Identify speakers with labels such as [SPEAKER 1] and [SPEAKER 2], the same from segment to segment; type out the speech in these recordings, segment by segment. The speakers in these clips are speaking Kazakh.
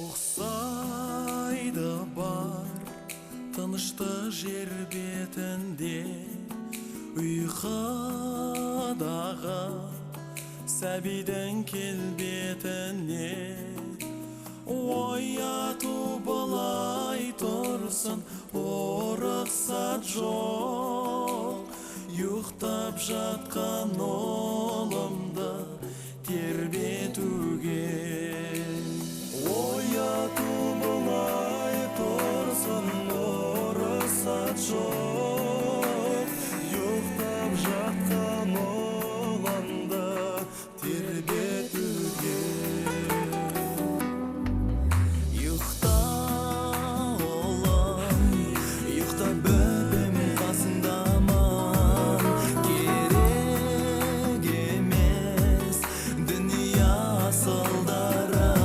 [SPEAKER 1] Uqsaydı бар тыныштық жер бетінде, ұйқыдағы сәбидің келбетіне. Ояту былай тұрсын, рұқсат жоқ, ұйықтап жатқан ұлымды тербетуге. Ояту былай тұрсын, рұқсат жоқ, ұйықтап жатқан ұлымды тербетуге. Ұйықта ұлым, ұйықта бөпем қасындамын, керек емес дүния асылдарын.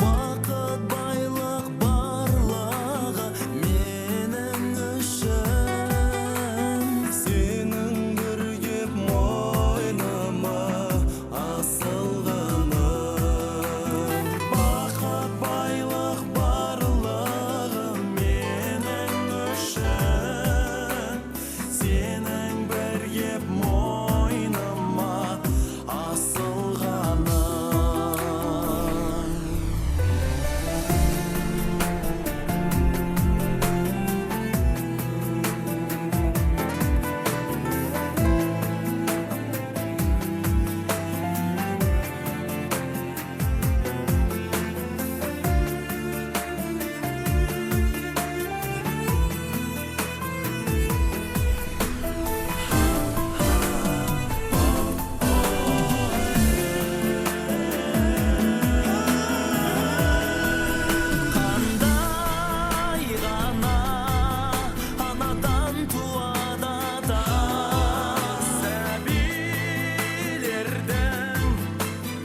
[SPEAKER 1] Бақыт байлық барлығы менің үшін, сенің бүргеп мойныма асылғаным. Бақыт байлық барлығы менің үшін, сенің біргеп мойныма асылғаным. Қандай ғана анадан туады да сәбилердің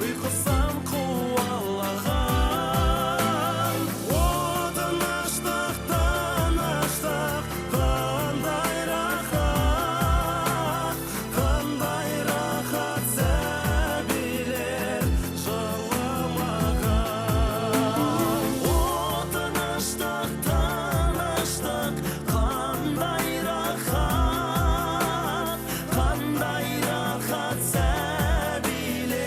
[SPEAKER 1] ұйқысын қуалаған. О тыныштық, тыныштық, қандай рахат, қандай рахат сәбилер жыламаған. О тыныштық, тыныштық, қандай рахат, қандай рахат сәбилер.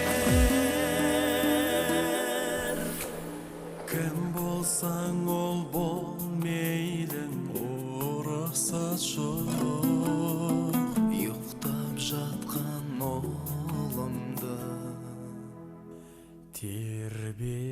[SPEAKER 1] Кім болсаң ол бол мейлің, рұқсат жоқ, ұйықтап жатқан ұлымды тербе.